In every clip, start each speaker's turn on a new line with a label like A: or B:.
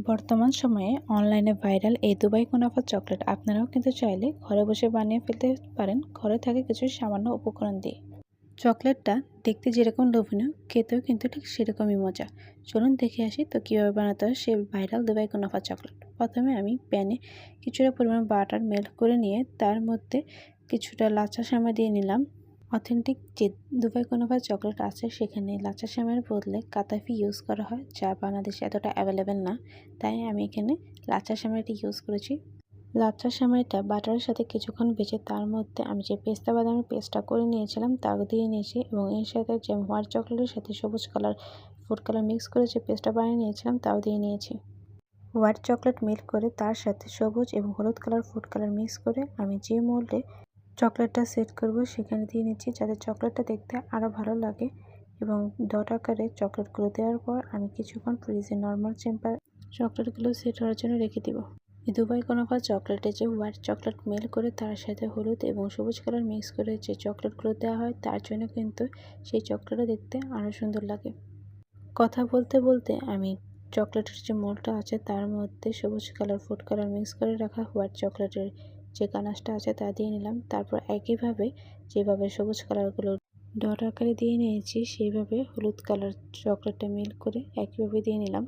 A: বর্তমান সময়ে অনলাইনে ভাইরাল এই দুবাই কুনাফা চকলেট আপনারাও কিন্তু চাইলে ঘরে বসে বানিয়ে ফেলতে পারেন ঘরে থাকে কিছু সামান্য উপকরণ দিয়ে। চকলেটটা দেখতে যেরকম লোভনীয় খেতেও কিন্তু ঠিক সেরকমই মজা। চলুন দেখে আসি তো কীভাবে বানাতে হয় সেই ভাইরাল দুবাই কুনাফা চকলেট। প্রথমে আমি প্যানে কিছুটা পরিমাণ বাটার মেল্ট করে নিয়ে তার মধ্যে কিছুটা লাচ্ছা সেমাই দিয়ে নিলাম। অথেন্টিক যে দুবাই কুনাফা চকলেট আছে সেখানে লাচ্ছা সেমাইয়ের বদলে কাতাফি ইউজ করা হয়, যা বাংলাদেশে এতটা অ্যাভেলেবেল না, তাই আমি এখানে লাচ্ছা সেমাইটি ইউজ করেছি। লাচ্ছা সেমাইটা বাটারের সাথে কিছুক্ষণ ভেজে তার মধ্যে আমি যে পেস্তা বাদামের পেস্টটা করে নিয়েছিলাম তা দিয়ে নিয়েছি এবং এর সাথে যে হোয়াইট চকলেটের সাথে সবুজ কালার ফুড কালার মিক্স করে যে পেস্টটা বানিয়ে নিয়েছিলাম তাও দিয়ে নিয়েছি। হোয়াইট চকলেট মেল্ট করে তার সাথে সবুজ এবং হলুদ কালার ফুড কালার মিক্স করে আমি যে মোল্ডে চকলেটটা সেট করব সেখানে দিয়ে নিচ্ছি, যাতে চকলেটটা দেখতে আরও ভালো লাগে। এবং ডট আকারে চকলেটগুলো দেওয়ার পর আমি কিছুক্ষণ ফ্রিজে নর্মাল টেম্পার চকলেটগুলো সেট হওয়ার জন্য রেখে দিব। এই দুবাই কুনাফা চকলেটে যে হোয়াইট চকলেট মেল্ট করে তার সাথে হলুদ এবং সবুজ কালার মিক্স করে যে চকলেটগুলো দেওয়া হয় তার জন্য কিন্তু সেই চকলেটটা দেখতে আরও সুন্দর লাগে। কথা বলতে বলতে আমি চকলেটের যে মোল্ডটা আছে তার মধ্যে সবুজ কালার ফুড কালার মিক্স করে রাখা হোয়াইট চকলেটের যে গানাশটা আছে তা দিয়ে নিলাম। তারপর একইভাবে যেভাবে সবুজ কালারগুলো ডট আকারে দিয়ে নিয়েছি সেইভাবে হলুদ কালার চকলেটটা মেল্ট করে একইভাবে দিয়ে নিলাম।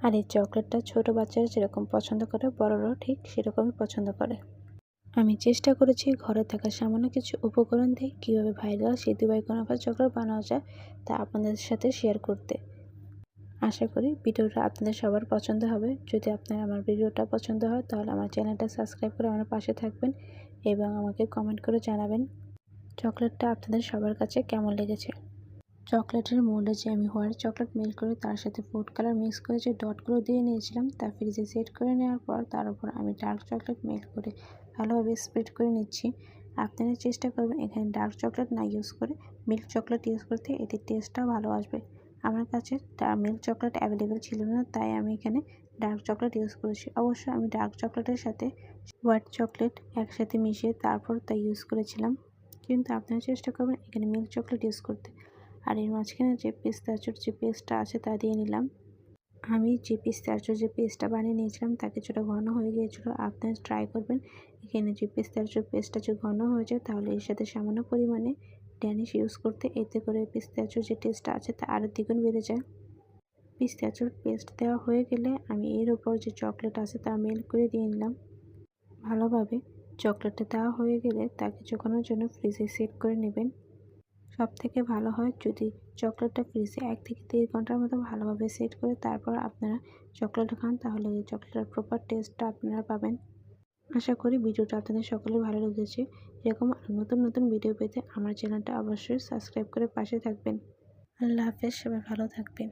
A: আর এই চকলেটটা ছোট বাচ্চারা যেরকম পছন্দ করে বড়রাও ঠিক সেরকমই পছন্দ করে। আমি চেষ্টা করেছি ঘরে থাকা সামান্য কিছু উপকরণ দিয়ে কীভাবে ভাইরাল সেই দুবাই কুনাফা চকলেট বানানো যায় তা আপনাদের সাথে শেয়ার করতে। আশা করি ভিডিওটা আপনাদের সবার পছন্দ হবে। যদি আপনার আমার ভিডিওটা পছন্দ হয় তাহলে আমার চ্যানেলটা সাবস্ক্রাইব করে আমার পাশে থাকবেন এবং আমাকে কমেন্ট করে জানাবেন চকলেটটা আপনাদের সবার কাছে কেমন লেগেছে। চকলেটের মোল্ডে যে আমি হোয়াইট চকলেট মেল্ট করে তার সাথে ফুড কালার মিক্স করে যে ডটগুলো দিয়ে নিয়েছিলাম তা ফ্রিজে সেট করে নেওয়ার পর তার উপর আমি ডার্ক চকলেট মেল্ট করে ভালোভাবে স্প্রেড করে নিচ্ছি। আপনারা চেষ্টা করবেন এখানে ডার্ক চকলেট না ইউজ করে মিল্ক চকলেট ইউজ করতে, এতে টেস্টটাও ভালো আসবে। আমার কাছে মিল্ক চকলেট অ্যাভেলেবেল ছিল না, তাই আমি এখানে ডার্ক চকলেট ইউজ করেছি। অবশ্যই আমি ডার্ক চকলেটের সাথে হোয়াইট চকলেট একসাথে মিশিয়ে তারপর তা ইউজ করেছিলাম, কিন্তু আপনারা চেষ্টা করবেন এখানে মিল্ক চকলেট ইউজ করতে। আর এর মাঝখানে যে পিস্তাচুর যে পেস্টটা আছে তা দিয়ে নিলাম। আমি যে পিস্তাচুর যে পেস্টটা বানিয়ে নিয়েছিলাম তা কিছুটা ঘন হয়ে গিয়েছিলো। আপনারা ট্রাই করবেন এখানে যে পিস্তাচুর পেস্টটা যদি ঘন হয়ে যায় তাহলে এর সাথে সামান্য পরিমাণে ড্যানিশ ইউজ করতে, এতে করে পিস্তাচুর যে টেস্টটা আছে তা আরও দ্বিগুণ বেড়ে যায়। পিস্তাচুর পেস্ট দেওয়া হয়ে গেলে আমি এর উপর যে চকলেট আছে তা মেল্ট করে দিয়ে নিলাম। ভালোভাবে চকলেটটা দেওয়া হয়ে গেলে তা কিছুক্ষণের জন্য ফ্রিজে সেট করে নেবেন। সবথেকে ভালো হয় যদি চকলেটটা ফ্রিজে 1 থেকে 3 ঘন্টার মতো ভালোভাবে সেট করে তারপর আপনারা চকলেটটা খান, তাহলে এই চকলেটের প্রপার টেস্টটা আপনারা পাবেন। আশা করি ভিডিওটা আপনাদের সকলের ভালো লেগেছে। এরকম নতুন নতুন ভিডিও পেতে আমার চ্যানেলটা অবশ্যই সাবস্ক্রাইব করে পাশে থাকবেন। আল্লাহ হাফেজ, সবাই ভালো থাকবেন।